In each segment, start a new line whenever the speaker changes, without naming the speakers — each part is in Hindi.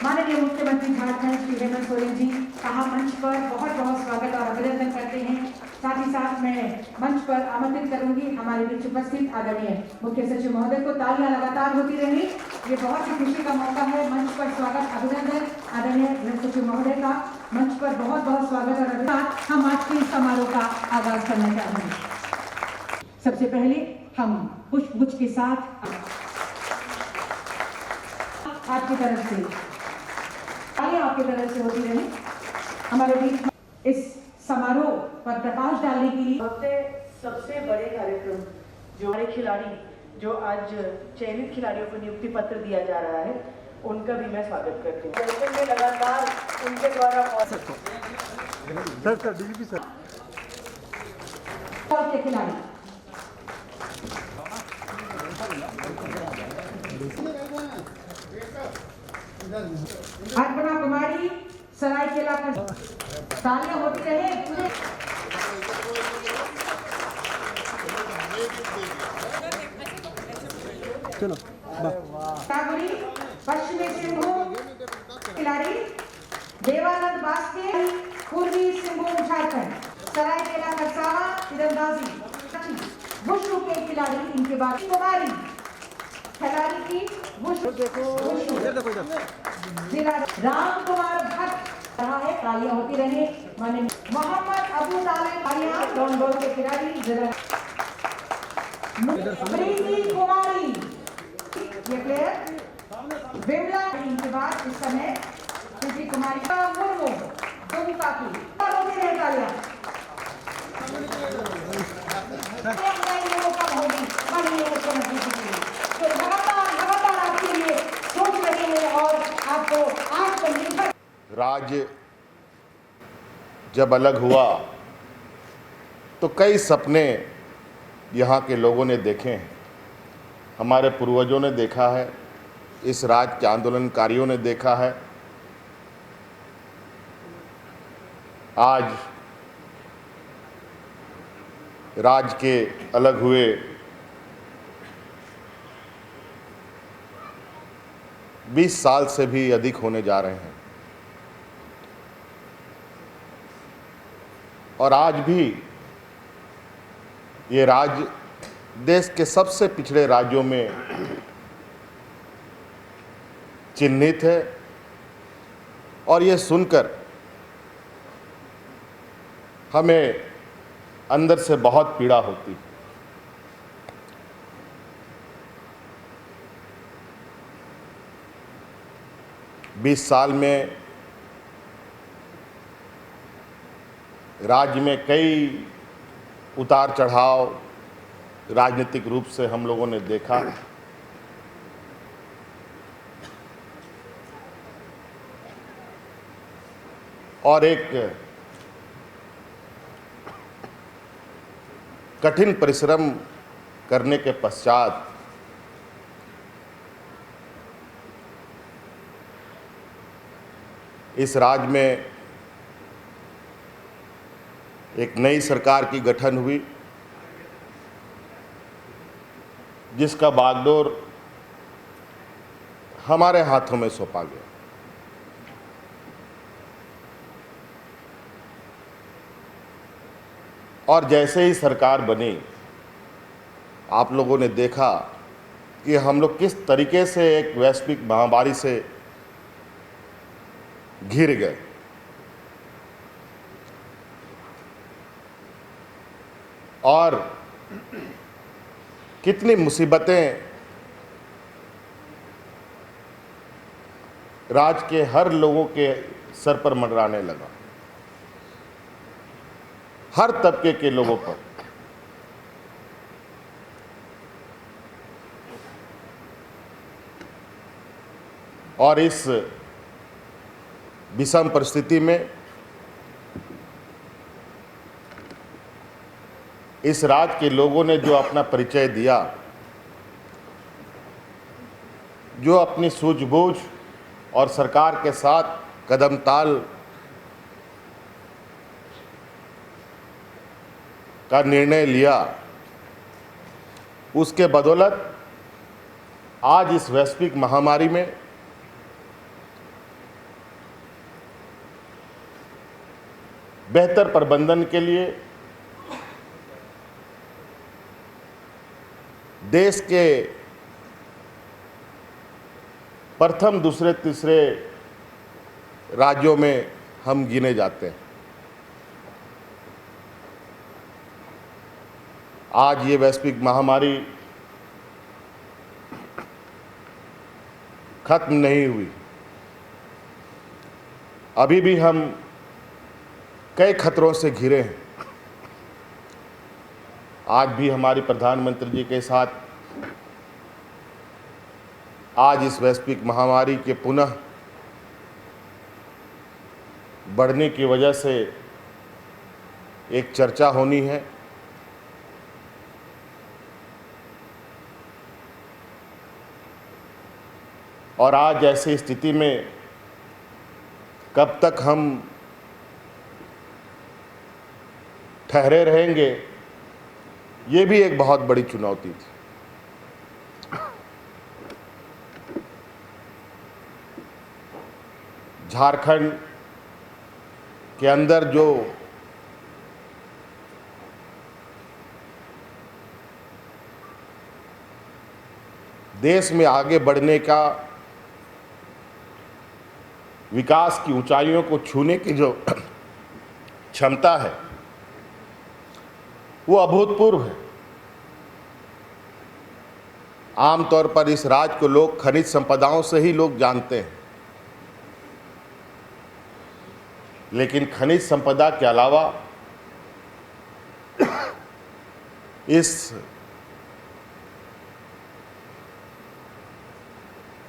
माननीय मुख्यमंत्री झारखंड श्री हेमंत सोरेन जी कहा मंच पर बहुत बहुत स्वागत और अभिनंदन करते हैं। साथ ही साथ मैं मंच पर आमंत्रित करूंगी हमारे बीच उपस्थित आदरणीय मुख्य सचिव महोदय को। तालियां लगातार होती रही, ये बहुत ही खुशी का मौका है। मंच पर स्वागत अभिनंदन आदरणीय गृह सचिव महोदय का मंच पर बहुत बहुत स्वागत और अभिनंदन। हम आज के समारोह का आगाज करना चाहेंगे। सबसे पहले हम पुष्पगुच्छ के साथ आपकी तरफ से आपकी तरफ से होती रही। हमारे बीच इस समारोह पर प्रकाश डालने के लिए
सबसे बड़े कार्यक्रम जो हमारे खिलाड़ी जो आज चयनित खिलाड़ियों को नियुक्ति पत्र दिया जा रहा है, उनका भी मैं स्वागत करती हूँ। जैसे में लगातार उनके द्वारा
सर डीजीपी सर
के खिलाड़ी अर्पणा कुमारी सरायकेला का तालियां होती रहे।
चलो
टागुरी पश्चिमी सिंहभूम खिलाड़ी, देवानंद बास्के पूर्वी सिंहभूम झारखंड, सरायकेला खरसावा तीरंदाजी, वुशु के खिलाड़ी इनके बाद कुमारी खिलाड़ी की वुशु जिला राम कुमार भट्ट रहा है। तालियां होती रहे। माने मोहम्मद अबू तालिब तालियां डॉनबॉल के खिलाड़ी जिला प्रीति कुमारी ये प्लेयर बिमला इनके बाद इस समय प्रीति कुमारी का मुर्मू दुमका की होती रहे। तालियां होगी माननीय मुख्यमंत्री जी के लिए तो लगातार आपके लिए सोच रहे हैं और आपको आत्मनिर्भर।
राज्य जब अलग हुआ तो कई सपने यहाँ के लोगों ने देखे हैं, हमारे पूर्वजों ने देखा है, इस राज्य के आंदोलनकारियों ने देखा है। आज राज्य के अलग हुए 20 साल से भी अधिक होने जा रहे हैं और आज भी ये राज्य देश के सबसे पिछड़े राज्यों में चिन्हित है और ये सुनकर हमें अंदर से बहुत पीड़ा होती है। बीस साल में राज्य में कई उतार चढ़ाव राजनीतिक रूप से हम लोगों ने देखा। और एक कठिन परिश्रम करने के पश्चात इस राज्य में एक नई सरकार की गठन हुई, जिसका बागडोर हमारे हाथों में सौंपा गया। और जैसे ही सरकार बनी, आप लोगों ने देखा कि हम लोग किस तरीके से एक वैश्विक महामारी से घिर गए। और कितनी मुसीबतें राज्य के हर लोगों के सर पर मंडराने लगा, हर तबके के लोगों पर। और इस विषम परिस्थिति में इस राज्य के लोगों ने जो अपना परिचय दिया, जो अपनी सूझबूझ और सरकार के साथ कदम ताल का निर्णय लिया, उसके बदौलत आज इस वैश्विक महामारी में बेहतर प्रबंधन के लिए देश के प्रथम, दूसरे, तीसरे राज्यों में हम गिने जाते हैं। आज ये वैश्विक महामारी खत्म नहीं हुई, अभी भी हम कई खतरों से घिरे हैं। आज भी हमारी प्रधानमंत्री जी के साथ आज इस वैश्विक महामारी के पुनः बढ़ने की वजह से एक चर्चा होनी है। और आज ऐसी स्थिति में कब तक हम ठहरे रहेंगे, ये भी एक बहुत बड़ी चुनौती थी। झारखंड के अंदर जो देश में आगे बढ़ने का, विकास की ऊंचाइयों को छूने की जो क्षमता है वो अभूतपूर्व है। आमतौर पर इस राज्य को लोग खनिज संपदाओं से ही लोग जानते हैं, लेकिन खनिज संपदा के अलावा इस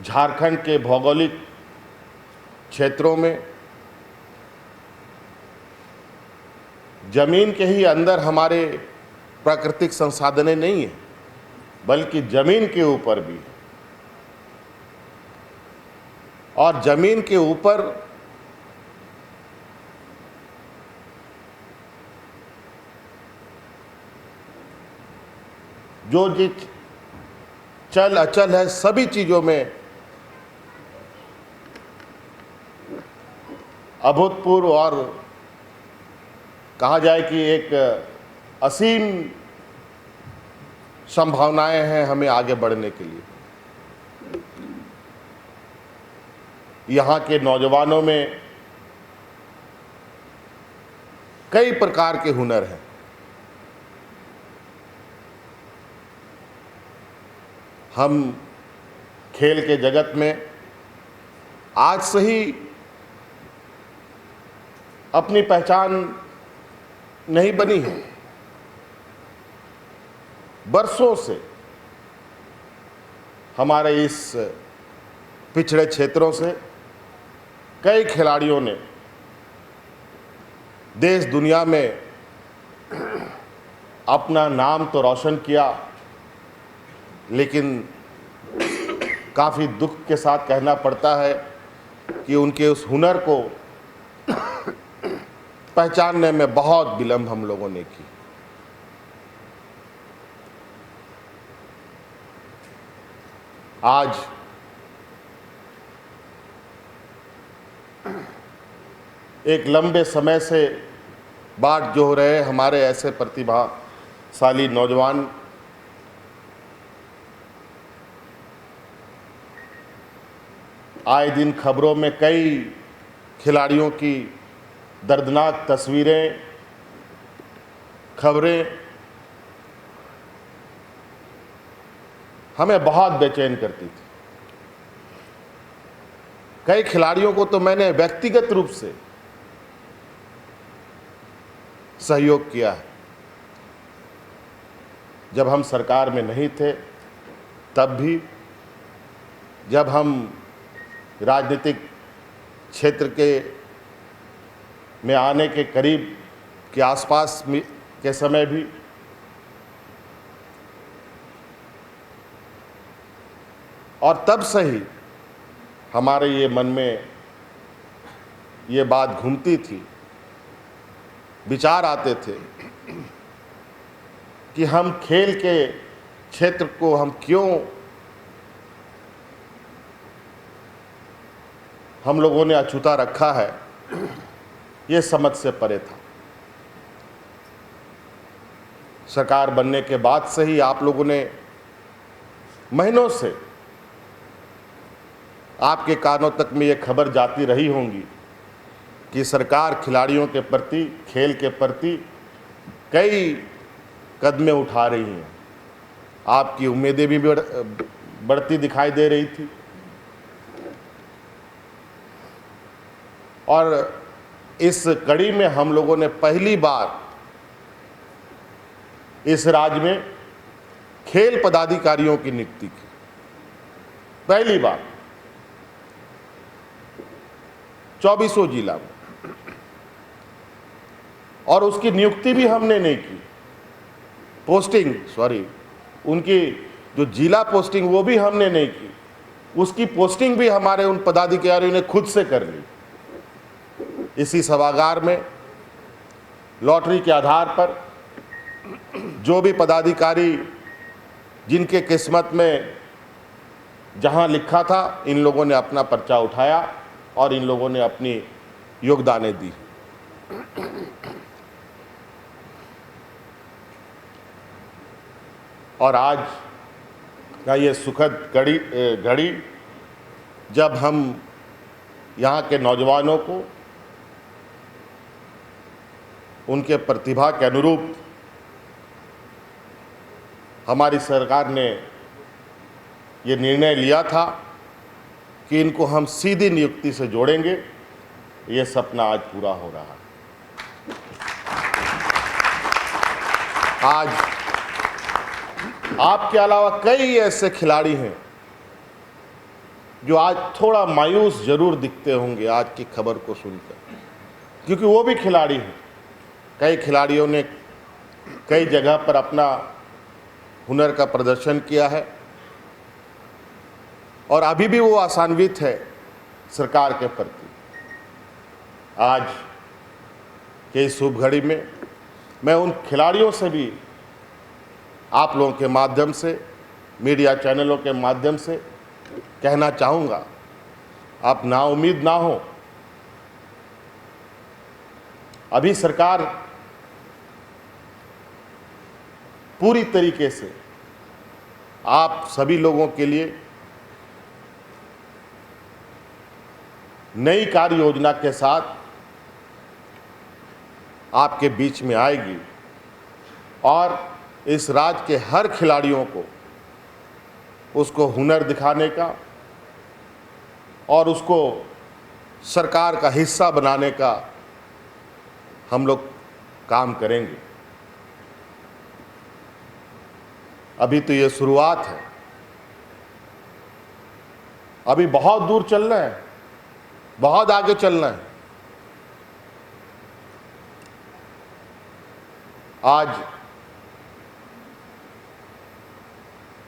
झारखंड के भौगोलिक क्षेत्रों में जमीन के ही अंदर हमारे प्राकृतिक संसाधनें नहीं है, बल्कि जमीन के ऊपर भी। और जमीन के ऊपर जो चल अचल है, सभी चीजों में अभूतपूर्व और कहा जाए कि एक असीम संभावनाएं हैं हमें आगे बढ़ने के लिए। यहाँ के नौजवानों में कई प्रकार के हुनर हैं। हम खेल के जगत में आज से ही अपनी पहचान नहीं बनी है, बरसों से हमारे इस पिछड़े क्षेत्रों से कई खिलाड़ियों ने देश दुनिया में अपना नाम तो रोशन किया, लेकिन काफ़ी दुख के साथ कहना पड़ता है कि उनके उस हुनर को पहचानने में बहुत विलंब हम लोगों ने की। आज एक लंबे समय से बाट जो रहे हमारे ऐसे प्रतिभाशाली नौजवान आए दिन खबरों में कई खिलाड़ियों की दर्दनाक तस्वीरें, खबरें हमें बहुत बेचैन करती थी। कई खिलाड़ियों को तो मैंने व्यक्तिगत रूप से सहयोग किया है। जब हम सरकार में नहीं थे तब भी, जब हम राजनीतिक क्षेत्र में आने के करीब के आसपास के समय भी, और तब से ही हमारे ये मन में ये बात घूमती थी, विचार आते थे कि हम खेल के क्षेत्र को हम क्यों हम लोगों ने अछूता रखा है, ये समझ से परे था। सरकार बनने के बाद से ही आप लोगों ने महीनों से आपके कानों तक में ये खबर जाती रही होंगी कि सरकार खिलाड़ियों के प्रति, खेल के प्रति कई कदमें उठा रही हैं। आपकी उम्मीदें भी बढ़ती दिखाई दे रही थी और इस कड़ी में हम लोगों ने पहली बार इस राज्य में खेल पदाधिकारियों की नियुक्ति की, पहली बार 24 जिला में। और उसकी नियुक्ति भी हमने नहीं की, उनकी जो जिला पोस्टिंग वो भी हमने नहीं की, उसकी पोस्टिंग भी हमारे उन पदाधिकारियों ने खुद से कर ली। इसी सभागार में लॉटरी के आधार पर जो भी पदाधिकारी जिनके किस्मत में जहां लिखा था, इन लोगों ने अपना पर्चा उठाया और इन लोगों ने अपनी योगदानें दी। और आज का ये सुखद घड़ी जब हम यहाँ के नौजवानों को उनके प्रतिभा के अनुरूप हमारी सरकार ने ये निर्णय लिया था कि इनको हम सीधी नियुक्ति से जोड़ेंगे, ये सपना आज पूरा हो रहा है। आज आपके अलावा कई ऐसे खिलाड़ी हैं जो आज थोड़ा मायूस जरूर दिखते होंगे आज की खबर को सुनकर, क्योंकि वो भी खिलाड़ी हैं। कई खिलाड़ियों ने कई जगह पर अपना हुनर का प्रदर्शन किया है और अभी भी वो आशान्वित है सरकार के प्रति। आज के इस शुभ घड़ी में मैं उन खिलाड़ियों से भी आप लोगों के माध्यम से, मीडिया चैनलों के माध्यम से कहना चाहूँगा, आप नाउम्मीद ना हो। अभी सरकार पूरी तरीके से आप सभी लोगों के लिए नई कार्य योजना के साथ आपके बीच में आएगी और इस राज्य के हर खिलाड़ियों को उसको हुनर दिखाने का और उसको सरकार का हिस्सा बनाने का हम लोग काम करेंगे। अभी तो ये शुरुआत है, अभी बहुत दूर चलना है, बहुत आगे चलना है। आज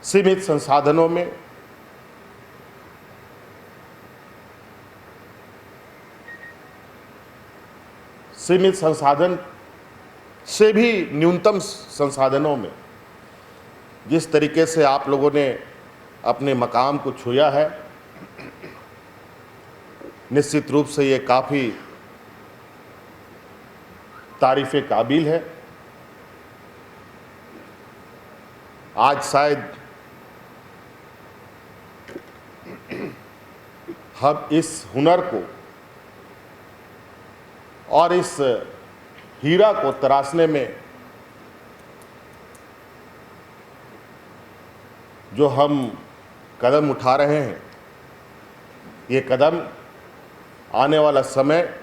सीमित संसाधनों में सीमित संसाधन से भी न्यूनतम संसाधनों में जिस तरीके से आप लोगों ने अपने मकाम को छुआ है, निश्चित रूप से ये काफ़ी तारीफ़े काबिल है। आज शायद हम इस हुनर को और इस हीरा को तराशने में जो हम कदम उठा रहे हैं, ये कदम आने वाला समय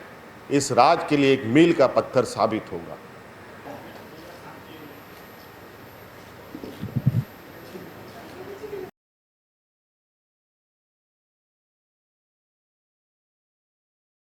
इस राज्य के लिए एक मील का पत्थर साबित होगा।